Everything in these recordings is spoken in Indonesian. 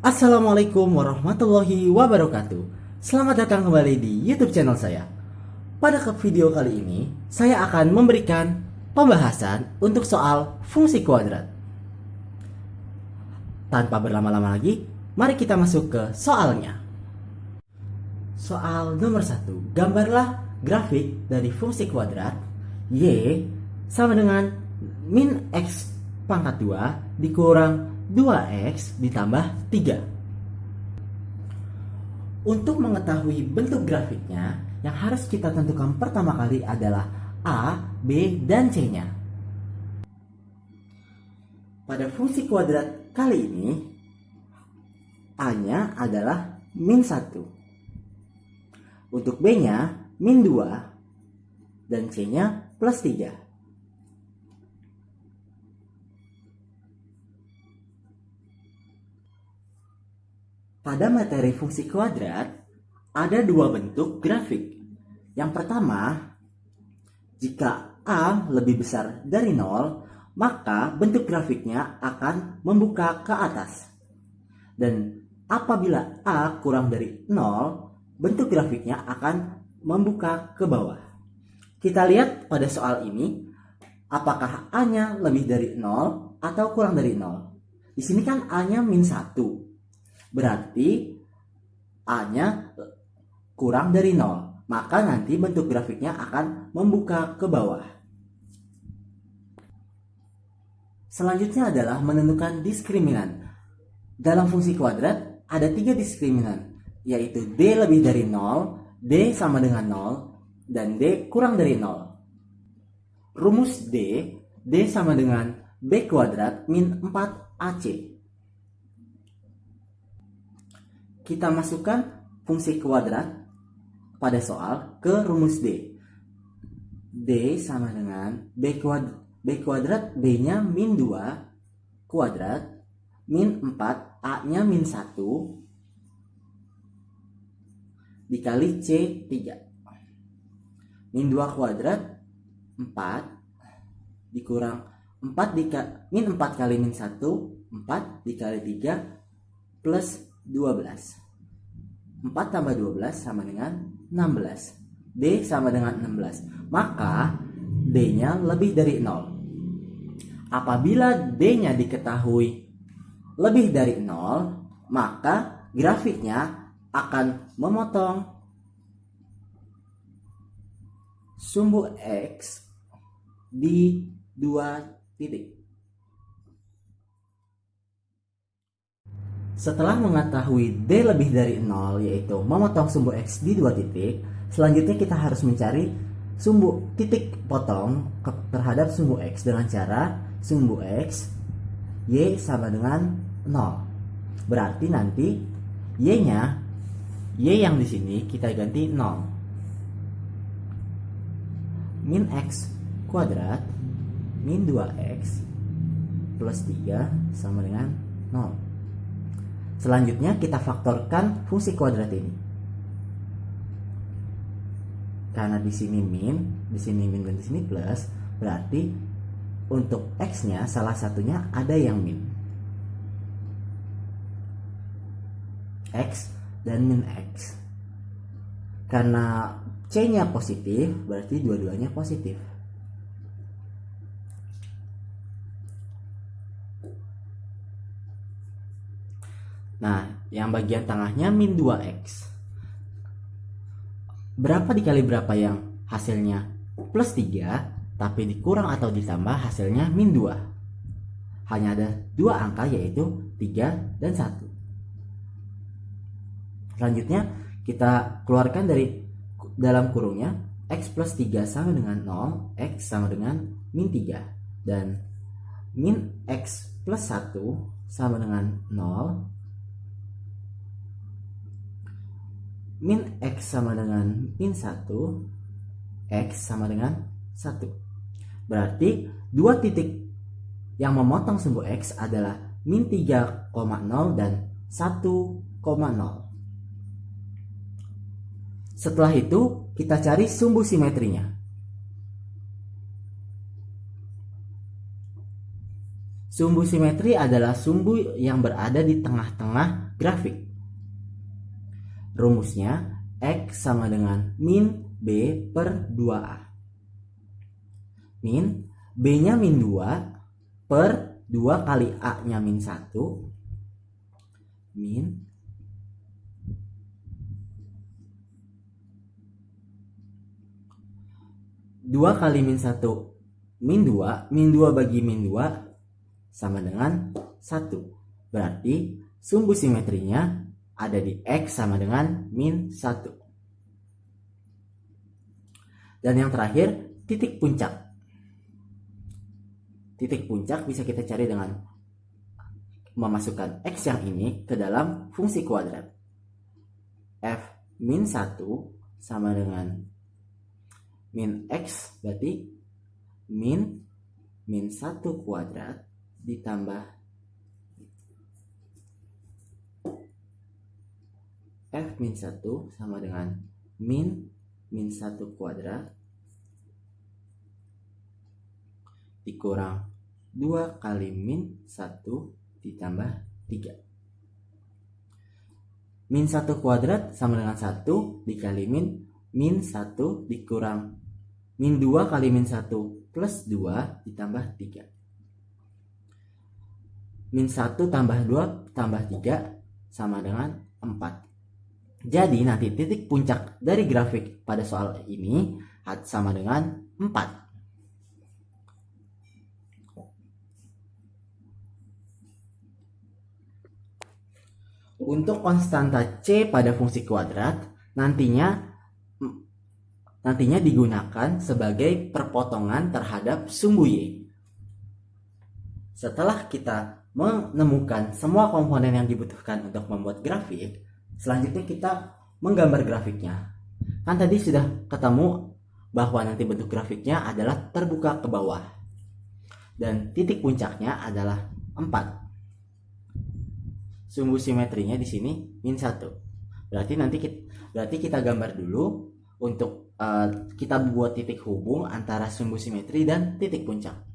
Assalamualaikum warahmatullahi wabarakatuh. Selamat datang kembali di YouTube channel saya. Pada video kali ini, saya akan memberikan pembahasan untuk soal fungsi kuadrat. Tanpa berlama-lama lagi, mari kita masuk ke soalnya. Soal nomor 1. Gambarlah grafik dari fungsi kuadrat Y sama dengan min X pangkat 2 dikurang 2X ditambah 3. Untuk mengetahui bentuk grafiknya, yang harus kita tentukan pertama kali adalah A, B, dan C-nya. Pada fungsi kuadrat kali ini, A-nya adalah min 1. Untuk B-nya, min 2. Dan C-nya plus 3. Pada materi fungsi kuadrat, ada dua bentuk grafik. Yang pertama, jika A lebih besar dari 0, maka bentuk grafiknya akan membuka ke atas. Dan apabila A kurang dari 0, bentuk grafiknya akan membuka ke bawah. Kita lihat pada soal ini, apakah A-nya lebih dari 0 atau kurang dari 0. Di sini kan A-nya min 1. Berarti A-nya kurang dari 0. Maka nanti bentuk grafiknya akan membuka ke bawah. Selanjutnya adalah menentukan diskriminan. Dalam fungsi kuadrat ada 3 diskriminan, yaitu D lebih dari 0, D sama dengan 0, dan D kurang dari 0. Rumus D sama dengan B kuadrat min 4AC. Kita masukkan fungsi kuadrat pada soal ke rumus D. D sama dengan B kuadrat B-nya min 2 kuadrat min 4 A-nya min 1 dikali C 3. Min 2 kuadrat 4 dikurang 4 min 4 kali min 1 4 dikali 3 plus 12. 4 tambah 12 sama dengan 16. D sama dengan 16. Maka D-nya lebih dari 0. Apabila D-nya diketahui lebih dari 0, maka grafiknya akan memotong sumbu X di 2 titik. Setelah mengetahui D lebih dari 0, yaitu memotong sumbu X di 2 titik, selanjutnya kita harus mencari sumbu titik potong terhadap sumbu X dengan cara sumbu X Y sama dengan 0. Berarti nanti Y-nya, Y yang di sini kita ganti 0. Min X kuadrat min 2X plus 3 sama dengan 0. Selanjutnya kita faktorkan fungsi kuadrat ini. Karena di sini min dan di sini plus, berarti untuk X-nya salah satunya ada yang min. X dan min X. Karena C-nya positif, berarti dua-duanya positif. Nah, yang bagian tengahnya min 2X. Berapa dikali berapa yang hasilnya plus 3, tapi dikurang atau ditambah hasilnya min 2. Hanya ada 2 angka, yaitu 3 dan 1. Selanjutnya kita keluarkan dari dalam kurungnya X plus 3 sama dengan 0, X sama dengan min 3. Dan min X plus 1 sama dengan 0, min X sama dengan min 1, X sama dengan 1. Berarti dua titik yang memotong sumbu X adalah min 3,0 dan 1,0. Setelah itu kita cari sumbu simetrinya. Sumbu simetri adalah sumbu yang berada di tengah-tengah grafik. Rumusnya X sama dengan min B per 2A. Min B-nya min 2 per 2 kali A-nya min 1 min 2 kali min 1 min 2, min 2 bagi min 2 sama dengan 1. Berarti sumbu simetrinya ada di X sama dengan min 1. Dan yang terakhir, titik puncak. Titik puncak bisa kita cari dengan memasukkan X yang ini ke dalam fungsi kuadrat. F min 1 sama dengan min X, berarti min 1 kuadrat ditambah F min 1 sama dengan min 1 kuadrat dikurang 2 kali min 1 ditambah 3. Min 1 kuadrat sama dengan 1 dikali min 1 dikurang min 2 kali min 1 plus 2 ditambah 3. Min 1 tambah 2 tambah 3 sama dengan 4. Jadi nanti titik puncak dari grafik pada soal ini sama dengan 4. Untuk konstanta C pada fungsi kuadrat nantinya digunakan sebagai perpotongan terhadap sumbu Y. Setelah kita menemukan semua komponen yang dibutuhkan untuk membuat grafik, selanjutnya kita menggambar grafiknya. Kan tadi sudah ketemu bahwa nanti bentuk grafiknya adalah terbuka ke bawah dan titik puncaknya adalah 4. Sumbu simetrinya di sini min 1. Berarti kita gambar dulu untuk kita buat titik hubung antara sumbu simetri dan titik puncak.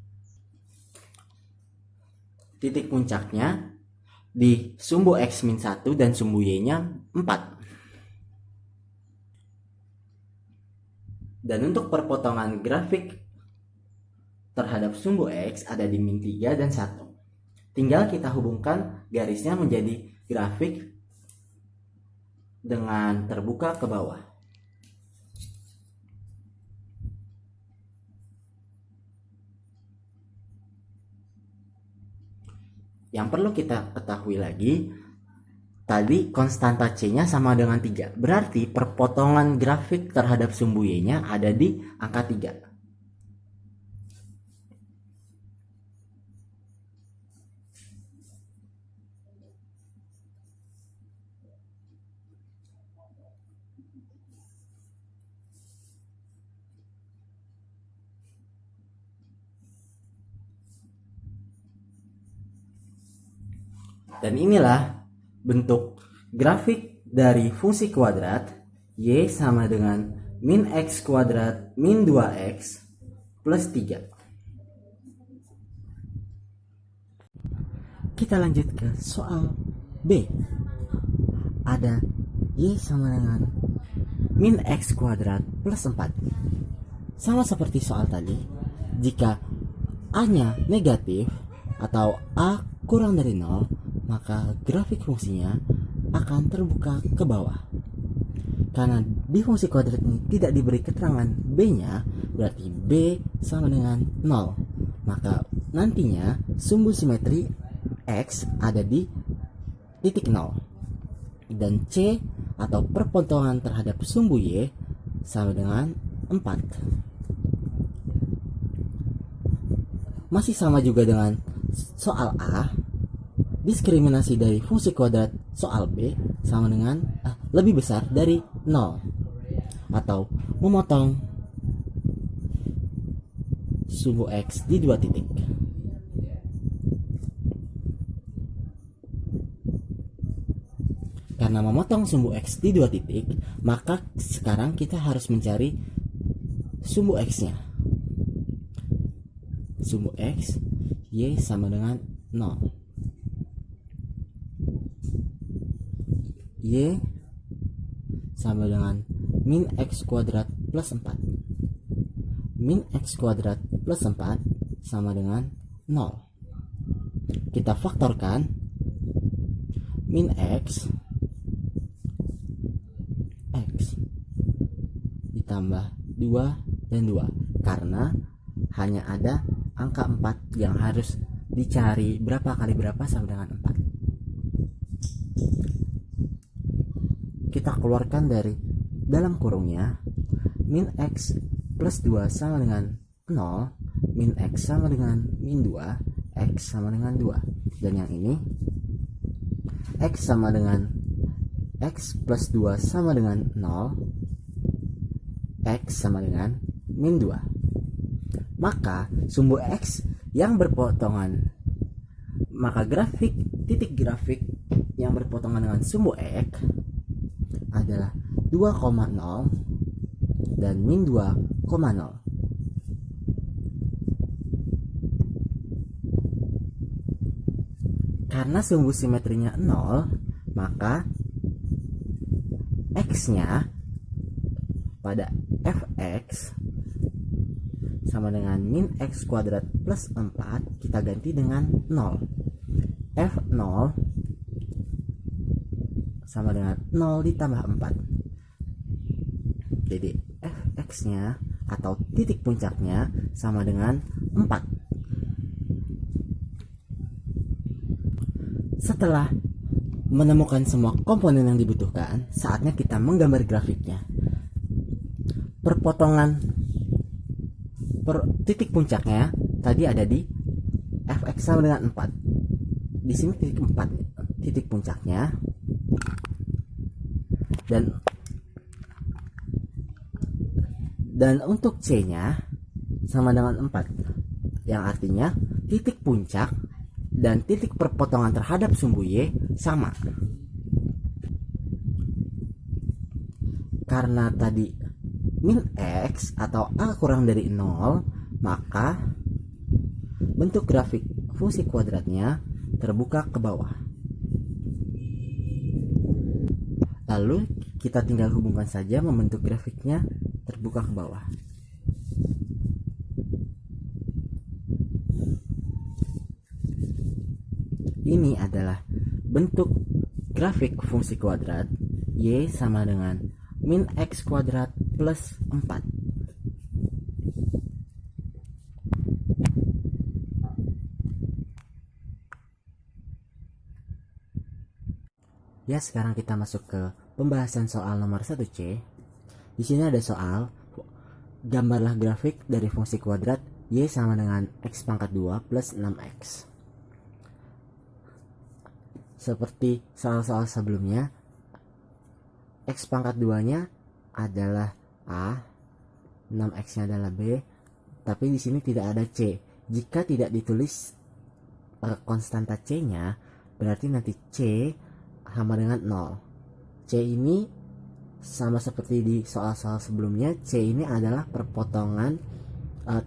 Titik puncaknya di sumbu X min 1 dan sumbu Y-nya 4. Dan untuk perpotongan grafik terhadap sumbu X ada di min 3 dan 1. Tinggal kita hubungkan garisnya menjadi grafik dengan terbuka ke bawah. Yang perlu kita ketahui lagi, tadi konstanta C-nya sama dengan 3. Berarti perpotongan grafik terhadap sumbu Y-nya ada di angka 3. Dan inilah bentuk grafik dari fungsi kuadrat Y sama dengan min X kuadrat min 2X plus 3. Kita lanjut ke soal B. Ada Y sama dengan min X kuadrat plus 4. Sama seperti soal tadi, jika A-nya negatif atau A kurang dari 0, maka grafik fungsinya akan terbuka ke bawah. Karena di fungsi kuadrat ini tidak diberi keterangan B-nya, berarti B sama dengan 0. Maka nantinya sumbu simetri X ada di titik 0. Dan C atau perpotongan terhadap sumbu Y sama dengan 4. Masih sama juga dengan soal A. Diskriminasi dari fungsi kuadrat soal B sama dengan lebih besar dari 0 atau memotong sumbu X di 2 titik. Karena memotong sumbu X di 2 titik, maka sekarang kita harus mencari sumbu X-nya. Sumbu X Y sama dengan 0. Y sama dengan min X kuadrat plus 4. Min X kuadrat plus 4 sama dengan 0. Kita faktorkan min X ditambah 2 dan 2 karena hanya ada angka 4 yang harus dicari berapa kali berapa sama dengan 4. Kita keluarkan dari dalam kurungnya min X plus 2 sama dengan 0, min X sama dengan min 2, X sama dengan 2. Dan yang ini X sama dengan X plus 2 sama dengan 0, X sama dengan min 2. Maka sumbu X yang berpotongan, maka titik grafik yang berpotongan dengan sumbu X adalah 2,0 dan min 2,0. Karena sumbu simetrinya 0, maka X-nya pada Fx sama dengan min X kuadrat plus 4 kita ganti dengan 0. F0 sama dengan 0 ditambah 4. Jadi Fx-nya atau titik puncaknya sama dengan 4. Setelah menemukan semua komponen yang dibutuhkan, saatnya kita menggambar grafiknya. Perpotongan titik puncaknya tadi ada di Fx sama dengan 4. Di sini titik 4 titik puncaknya. Dan untuk C-nya sama dengan 4. Yang artinya titik puncak dan titik perpotongan terhadap sumbu Y sama. Karena tadi min X atau A kurang dari 0, maka bentuk grafik fungsi kuadratnya terbuka ke bawah. Lalu kita tinggal hubungkan saja membentuk grafiknya terbuka ke bawah. Ini adalah bentuk grafik fungsi kuadrat Y sama dengan min X kuadrat plus 4. Ya, sekarang kita masuk ke pembahasan soal nomor 1C. Di sini ada soal, gambarlah grafik dari fungsi kuadrat Y sama dengan X pangkat 2 plus 6X. Seperti soal-soal sebelumnya, X pangkat 2-nya adalah A, 6X-nya adalah B, tapi di sini tidak ada C. Jika tidak ditulis konstanta C-nya, berarti nanti C sama dengan 0. C ini sama seperti di soal-soal sebelumnya, C ini adalah perpotongan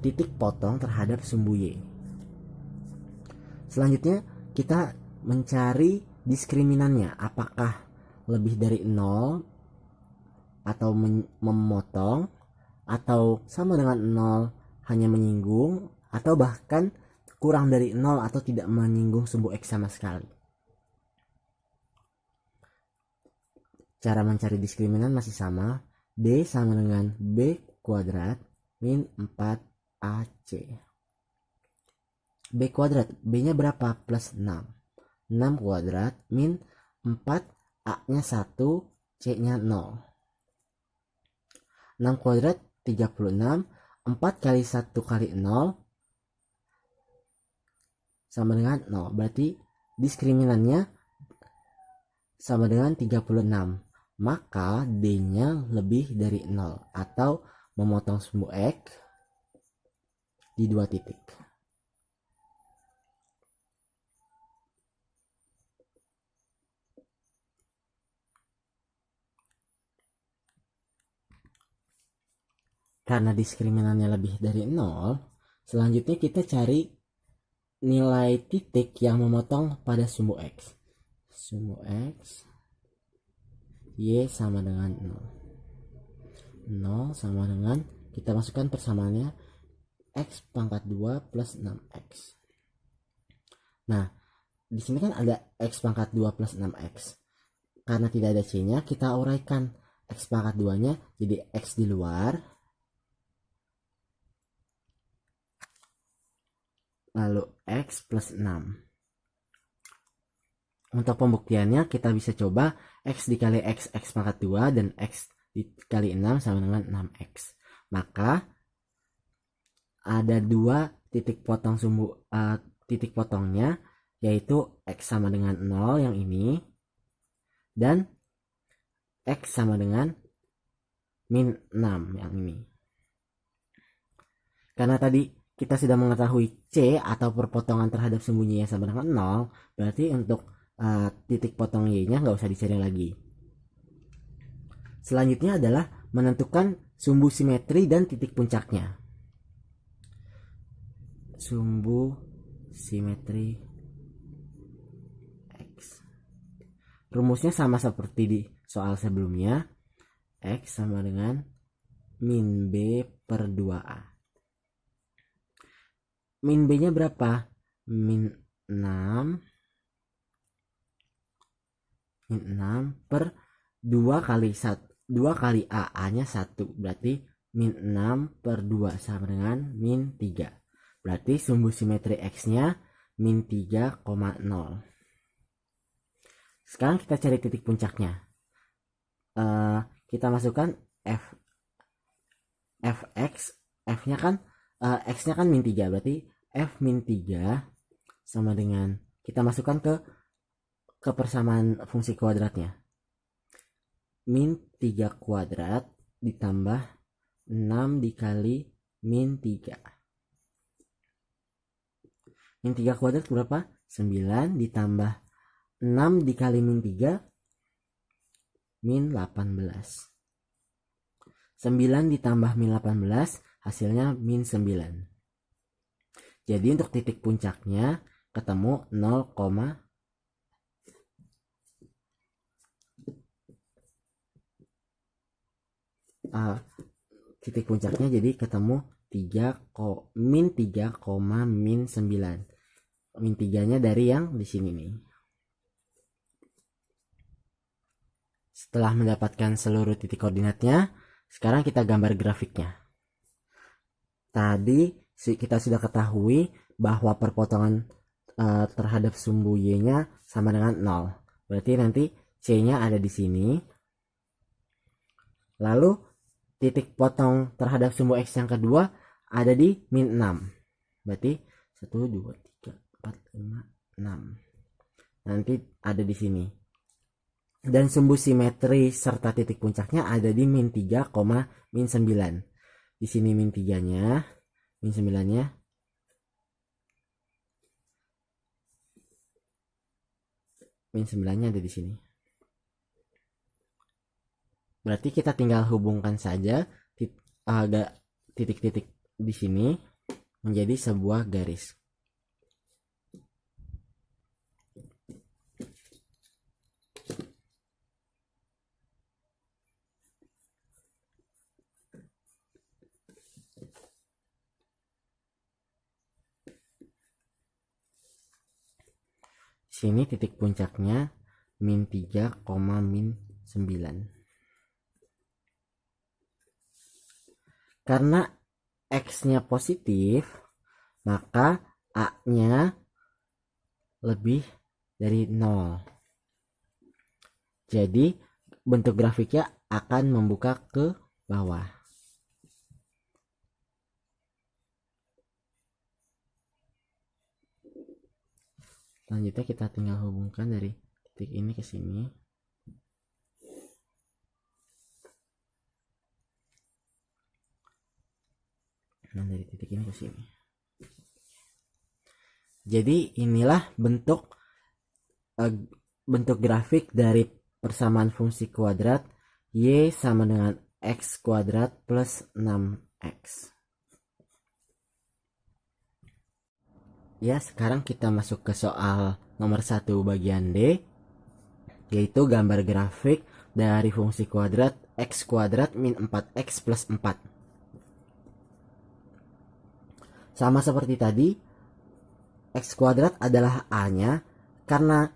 titik potong terhadap sumbu Y. Selanjutnya kita mencari diskriminannya, apakah lebih dari 0 atau memotong, atau sama dengan 0 hanya menyinggung, atau bahkan kurang dari 0 atau tidak menyinggung sumbu X sama sekali. Cara mencari diskriminan masih sama, D sama dengan B kuadrat min 4AC. B kuadrat, B-nya berapa? Plus 6. 6 kuadrat min 4, A-nya 1, C-nya 0. 6 kuadrat 36, 4 kali 1 kali 0 sama dengan 0. Berarti diskriminannya sama dengan 36. Maka D-nya lebih dari 0 atau memotong sumbu X di 2 titik. Karena diskriminannya lebih dari 0, selanjutnya kita cari nilai titik yang memotong pada sumbu X. Sumbu X, Y sama dengan 0. 0 sama dengan, kita masukkan persamaannya, X pangkat 2 plus 6X. Nah, di sini kan ada X pangkat 2 plus 6X. Karena tidak ada C-nya, kita uraikan X pangkat 2-nya jadi X di luar, lalu X plus 6. Untuk pembuktiannya kita bisa coba X dikali X pangkat 2 dan X dikali 6 sama dengan 6X. Maka ada dua titik potong titik potongnya, yaitu X sama dengan 0 yang ini dan X sama dengan min 6 yang ini. Karena tadi kita sudah mengetahui C atau perpotongan terhadap sumbunya yang sama dengan 0, berarti untuk titik potong Y-nya nggak usah dicari lagi. Selanjutnya adalah menentukan sumbu simetri dan titik puncaknya. Sumbu simetri X. Rumusnya sama seperti di soal sebelumnya. X sama dengan min B per 2A. Min B nya berapa? Min 6 per 2 kali A nya 1, berarti min 6 per 2 sama dengan min 3. Berarti sumbu simetri X nya min 3,0. Sekarang kita cari titik puncaknya. Kita masukkan fx, f nya kan x nya kan min 3, berarti f min 3 sama dengan, kita masukkan ke persamaan fungsi kuadratnya, min 3 kuadrat ditambah 6 dikali min 3. Min 3 kuadrat berapa? 9 ditambah 6 dikali min 3, min 18. 9 ditambah min 18 hasilnya min 9. Jadi untuk titik puncaknya ketemu 0, titik puncaknya jadi ketemu 3, min 3, min 9. Min 3-nya dari yang di sini nih. Setelah mendapatkan seluruh titik koordinatnya, sekarang kita gambar grafiknya. Tadi kita sudah ketahui bahwa perpotongan terhadap sumbu Y-nya sama dengan 0. Berarti nanti C-nya ada di sini. Lalu titik potong terhadap sumbu X yang kedua ada di min 6. Berarti 1, 2, 3, 4, 5, 6. Nanti ada di sini. Dan sumbu simetri serta titik puncaknya ada di min 3, min 9. Di sini min 3-nya, min 9-nya. Min 9-nya ada di sini. Berarti kita tinggal hubungkan saja titik-titik di sini menjadi sebuah garis. Sini titik puncaknya min 3, min 9. Karena X-nya positif, maka A-nya lebih dari 0. Jadi bentuk grafiknya akan membuka ke bawah. Selanjutnya kita tinggal hubungkan dari titik ini ke sini. Nah, dari titik ini ke sini. Jadi inilah bentuk grafik dari persamaan fungsi kuadrat Y sama dengan X kuadrat plus 6X. Ya, sekarang kita masuk ke soal nomor 1 bagian D, yaitu gambar grafik dari fungsi kuadrat x kuadrat min 4x plus 4. Sama seperti tadi, x kuadrat adalah A-nya, karena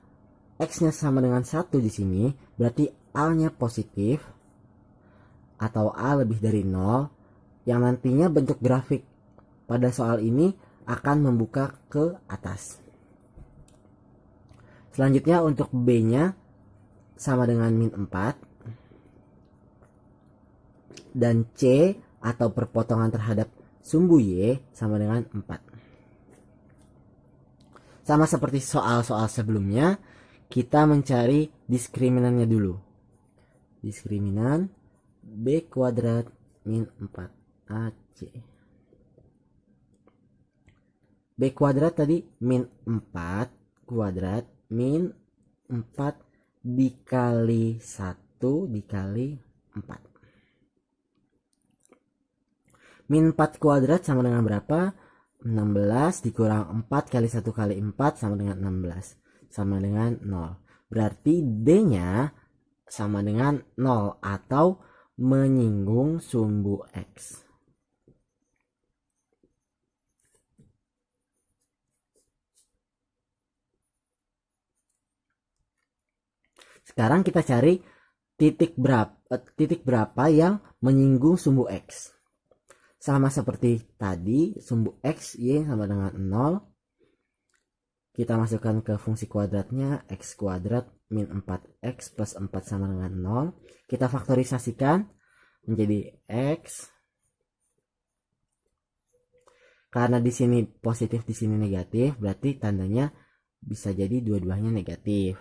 x-nya sama dengan 1 di sini, berarti A-nya positif atau A lebih dari 0, yang nantinya bentuk grafik pada soal ini akan membuka ke atas. Selanjutnya untuk B-nya sama dengan min 4, dan C atau perpotongan terhadap sumbu Y sama dengan 4. Sama seperti soal-soal sebelumnya, kita mencari diskriminannya dulu. Diskriminan B kuadrat min 4AC. B kuadrat tadi min 4 kuadrat min 4 dikali 1 dikali 4. Min 4 kuadrat sama dengan berapa? 16 dikurang 4 kali 1 kali 4 sama dengan 16. Sama dengan 0. Berarti D-nya sama dengan 0 atau menyinggung sumbu X. Sekarang kita cari titik berapa yang menyinggung sumbu X. Sama seperti tadi, sumbu X, Y sama dengan 0. Kita masukkan ke fungsi kuadratnya, X kuadrat min 4X plus 4 sama dengan 0. Kita faktorisasikan menjadi X. Karena di sini positif, di sini negatif, berarti tandanya bisa jadi dua-duanya negatif.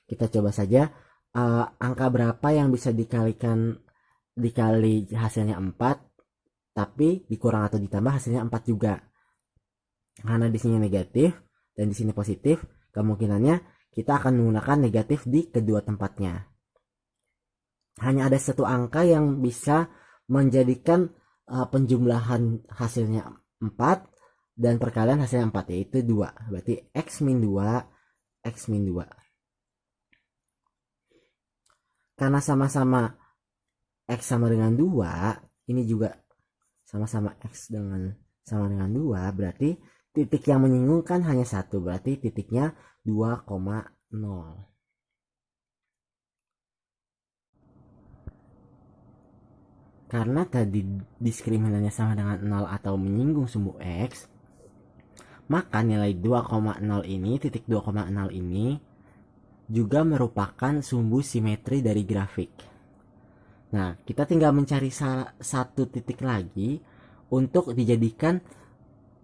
Kita coba saja angka berapa yang bisa dikali hasilnya 4, tapi dikurang atau ditambah hasilnya 4 juga. Karena di sini negatif dan di sini positif, kemungkinannya kita akan menggunakan negatif di kedua tempatnya. Hanya ada satu angka yang bisa menjadikan penjumlahan hasilnya 4 dan perkalian hasilnya 4, yaitu 2. Berarti X min 2, X min 2. Karena sama-sama X sama dengan 2, ini juga sama-sama X sama dengan 2, berarti titik yang menyinggungkan hanya satu, berarti titiknya 2,0. Karena tadi diskriminannya sama dengan 0 atau menyinggung sumbu X, maka nilai 2,0 ini, titik 2,0 ini juga merupakan sumbu simetri dari grafik. Nah, kita tinggal mencari satu titik lagi untuk dijadikan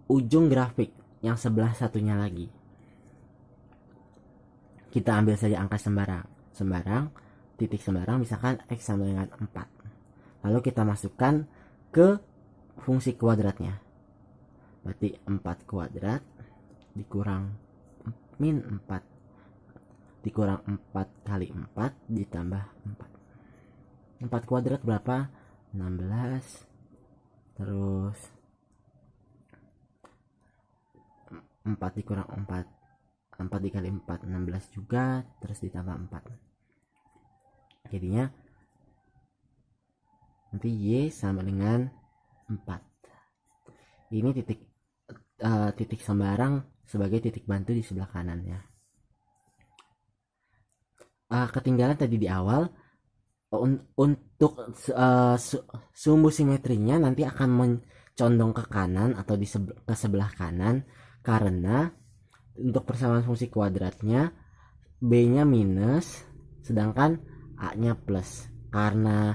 ujung grafik yang sebelah satunya lagi. Kita ambil saja angka sembarang, titik sembarang, misalkan X sama dengan 4. Lalu kita masukkan ke fungsi kuadratnya. Berarti 4 kuadrat dikurang min 4 dikurang 4 kali 4 ditambah 4. 4 kuadrat berapa? 16. Terus 4 dikurang 4 dikali 4 16 juga, terus ditambah 4. Jadinya nanti Y sama dengan 4. Ini titik sembarang sebagai titik bantu di sebelah kanan ya. Ketinggalan tadi di awal, untuk sumbu simetrinya nanti akan mencondong ke kanan atau ke sebelah kanan, karena untuk persamaan fungsi kuadratnya B-nya minus sedangkan A-nya plus. Karena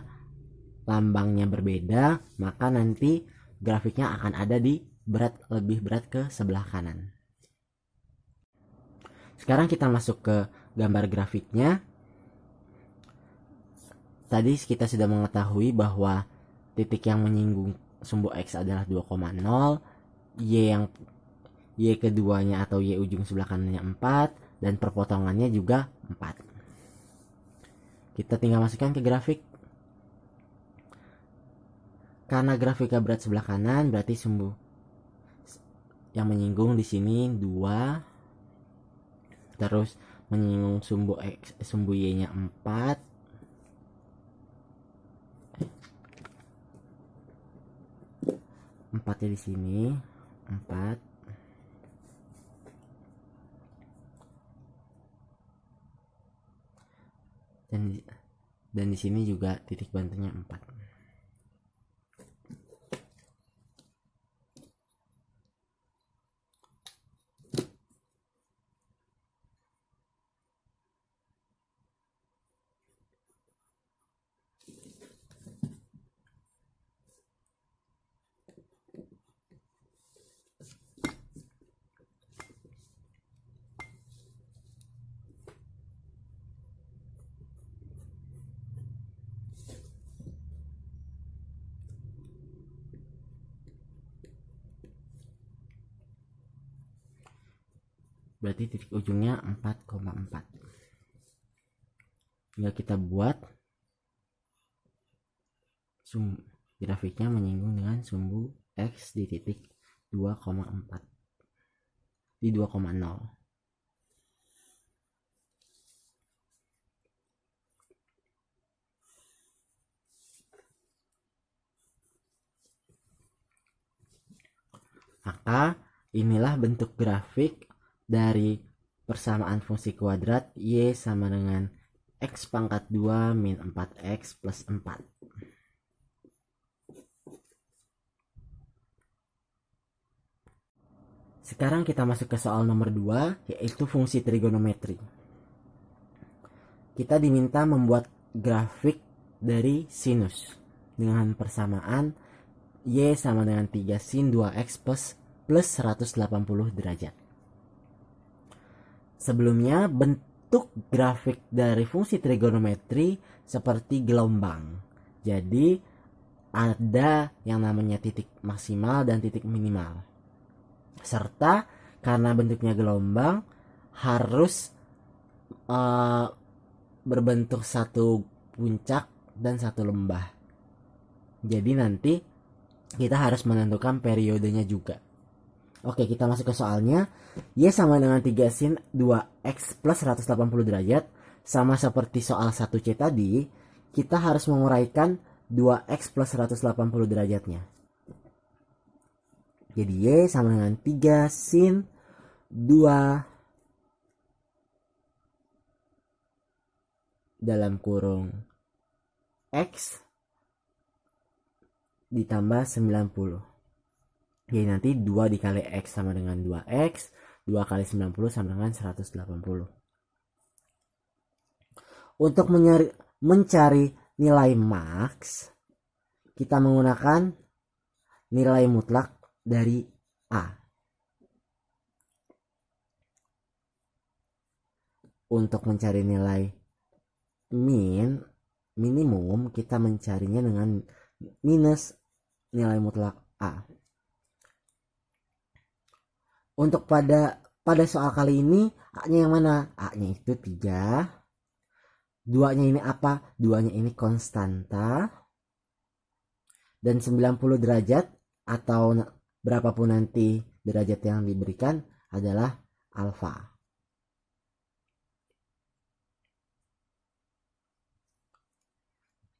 lambangnya berbeda, maka nanti grafiknya akan ada di lebih berat ke sebelah kanan. Sekarang kita masuk ke gambar grafiknya. Tadi kita sudah mengetahui bahwa titik yang menyinggung sumbu X adalah 2,0, Y keduanya atau Y ujung sebelah kanannya 4, dan perpotongannya juga 4. Kita tinggal masukkan ke grafik. Karena grafiknya berat sebelah kanan, berarti yang menyinggung di sini 2, terus menyinggung sumbu y-nya 4, empatnya di sini 4, dan di sini juga titik bantunya 4. Berarti titik ujungnya 4,4. Tinggal kita buat grafiknya menyinggung dengan sumbu X di titik 2,4 di 2,0. Maka inilah bentuk grafik dari persamaan fungsi kuadrat Y sama dengan X pangkat 2 min 4X plus 4. Sekarang kita masuk ke soal nomor 2, yaitu fungsi trigonometri. Kita diminta membuat grafik dari sinus dengan persamaan Y sama dengan 3 sin 2X plus 180 derajat. Sebelumnya, bentuk grafik dari fungsi trigonometri seperti gelombang. Jadi, ada yang namanya titik maksimal dan titik minimal. Serta karena bentuknya gelombang harus berbentuk satu puncak dan satu lembah. Jadi nanti kita harus menentukan periodenya juga. Oke, kita masuk ke soalnya. Y sama dengan 3 sin 2X plus 180 derajat. Sama seperti soal 1C tadi, kita harus menguraikan 2X plus 180 derajatnya. Jadi Y sama dengan 3 sin 2 dalam kurung X ditambah 90. Jadi nanti 2 dikali X sama dengan 2X, 2 kali 90 sama dengan 180. Untuk mencari nilai max, kita menggunakan nilai mutlak dari A. Untuk mencari nilai minimum, kita mencarinya dengan minus nilai mutlak A. Untuk pada soal kali ini, A-nya yang mana? A-nya itu 3. 2-nya ini apa? 2-nya ini konstanta. Dan 90 derajat atau berapapun nanti derajat yang diberikan adalah alfa.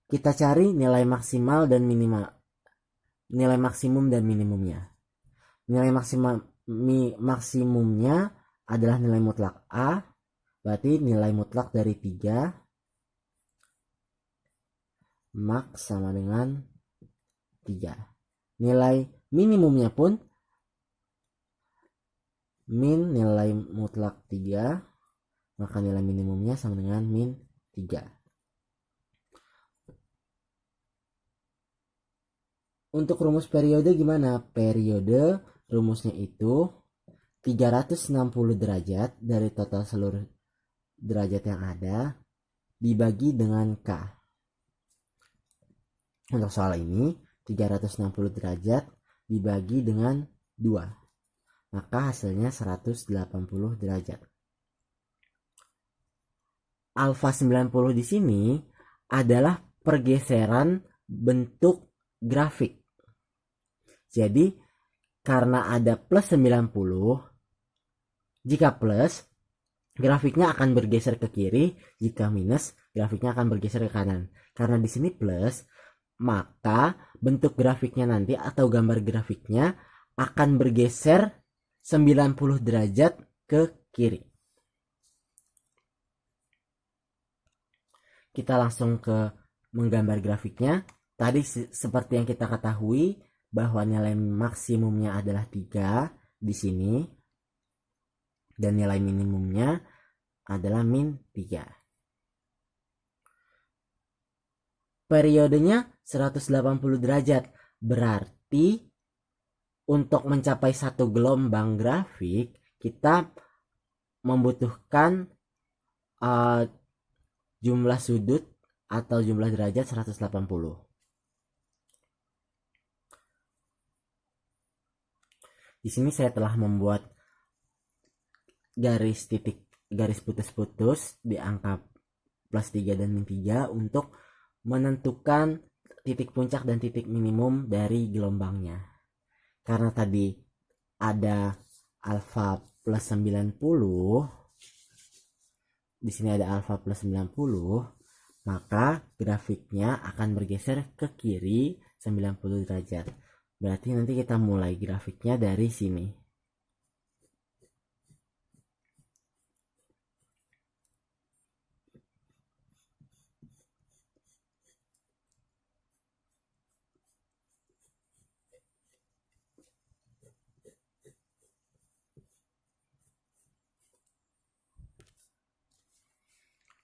Kita cari nilai maksimal dan minimal, nilai maksimum dan minimumnya. Nilai maksimumnya adalah nilai mutlak A, berarti nilai mutlak dari 3 max sama dengan 3. Nilai minimumnya pun min nilai mutlak 3, maka nilai minimumnya sama dengan min 3. Untuk rumus periode gimana? Periode rumusnya itu 360 derajat dari total seluruh derajat yang ada dibagi dengan K. Untuk soal ini 360 derajat dibagi dengan 2, maka hasilnya 180 derajat. Alfa 90 di sini adalah pergeseran bentuk grafik. Jadi karena ada plus 90, jika plus grafiknya akan bergeser ke kiri, jika minus grafiknya akan bergeser ke kanan. Karena di sini plus, maka bentuk grafiknya nanti atau gambar grafiknya akan bergeser 90 derajat ke kiri. Kita langsung ke menggambar grafiknya. Tadi seperti yang kita ketahui bahwa nilai maksimumnya adalah 3 di sini dan nilai minimumnya adalah min 3. Periodenya 180 derajat. Berarti untuk mencapai satu gelombang grafik kita membutuhkan jumlah sudut atau jumlah derajat 180. Di sini saya telah membuat garis putus-putus di angka plus 3 dan min 3 untuk menentukan titik puncak dan titik minimum dari gelombangnya. Karena tadi ada alfa plus 90, di sini ada alfa plus 90, maka grafiknya akan bergeser ke kiri 90 derajat. Berarti nanti kita mulai grafiknya dari sini.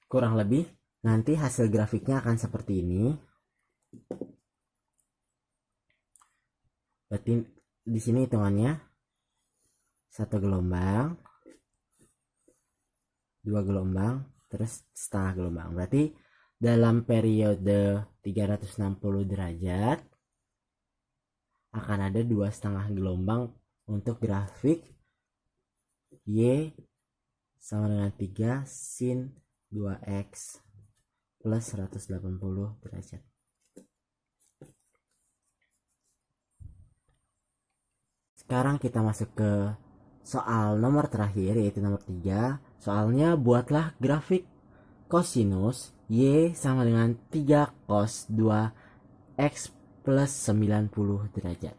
Kurang lebih nanti hasil grafiknya akan seperti ini. Berarti di sini hitungannya 1 gelombang, 2 gelombang, terus setengah gelombang. Berarti dalam periode 360 derajat akan ada 2,5 gelombang untuk grafik Y sama dengan 3 sin 2x plus 180 derajat. Sekarang kita masuk ke soal nomor terakhir, yaitu nomor 3. Soalnya buatlah grafik kosinus Y sama dengan 3 cos 2x plus 90 derajat.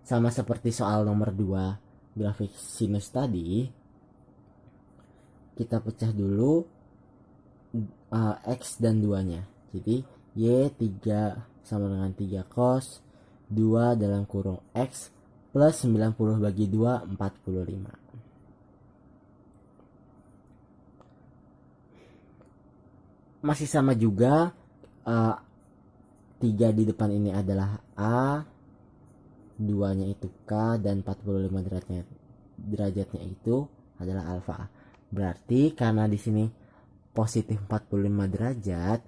Sama seperti soal nomor 2 grafik sinus tadi, kita pecah dulu x dan 2-nya. Jadi Y3 sama dengan 3 cos 2 dalam kurung x plus 90 bagi 2, 45. Masih sama juga, 3 di depan ini adalah A, 2-nya itu K, dan 45 derajatnya itu adalah alfa. Berarti karena di sini positif 45 derajat,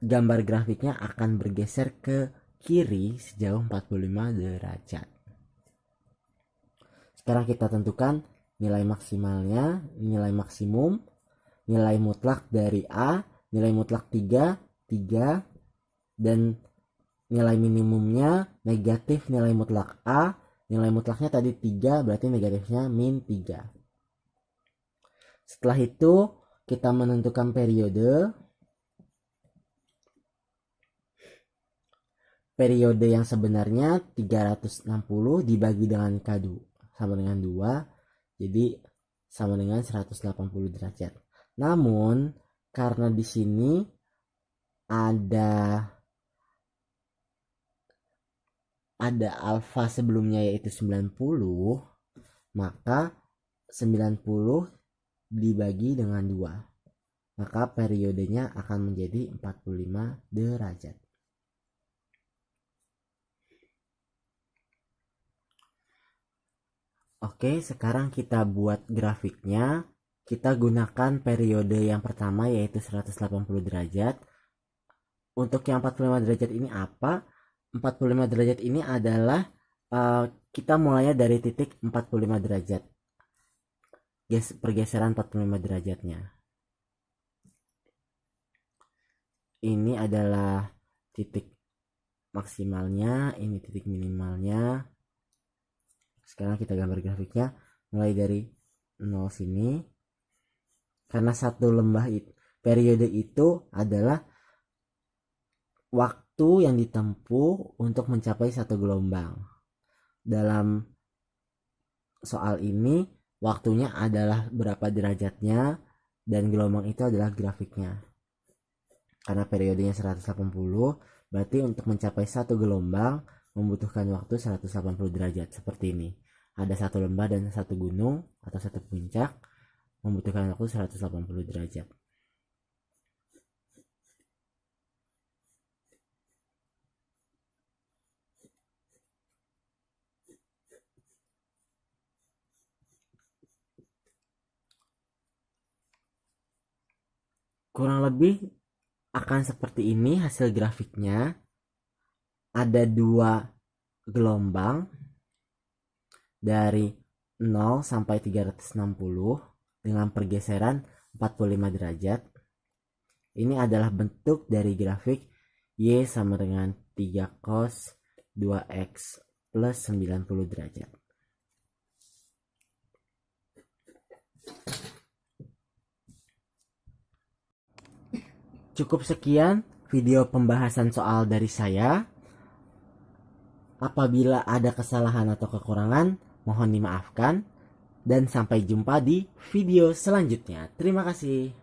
gambar grafiknya akan bergeser ke kiri sejauh 45 derajat. Sekarang kita tentukan nilai maksimalnya, nilai maksimum, nilai mutlak dari A, nilai mutlak 3, dan nilai minimumnya negatif nilai mutlak A. Nilai mutlaknya tadi 3, berarti negatifnya min 3. Setelah itu kita menentukan periode. Periode yang sebenarnya 360 dibagi dengan K2 sama dengan 2, jadi sama dengan 180 derajat. Namun karena di sini ada alfa sebelumnya yaitu 90, maka 90 dibagi dengan 2, maka periodenya akan menjadi 45 derajat. Oke, sekarang kita buat grafiknya. Kita gunakan periode yang pertama yaitu 180 derajat. Untuk yang 45 derajat ini apa? 45 derajat ini adalah kita mulainya dari titik 45 derajat. Pergeseran 45 derajatnya. Ini adalah titik maksimalnya, ini titik minimalnya. Sekarang kita gambar grafiknya mulai dari 0 sini. Karena satu lembah itu, periode itu adalah waktu yang ditempuh untuk mencapai satu gelombang. Dalam soal ini waktunya adalah berapa derajatnya dan gelombang itu adalah grafiknya. Karena periodenya 180, berarti untuk mencapai satu gelombang membutuhkan waktu 180 derajat seperti ini. Ada satu lembah dan satu gunung atau satu puncak membutuhkan waktu 180 derajat. Kurang lebih akan seperti ini hasil grafiknya. Ada dua gelombang dari 0 sampai 360 dengan pergeseran 45 derajat. Ini adalah bentuk dari grafik Y sama dengan 3 cos 2x plus 90 derajat. Cukup sekian video pembahasan soal dari saya. Apabila ada kesalahan atau kekurangan, mohon dimaafkan. Dan sampai jumpa di video selanjutnya. Terima kasih.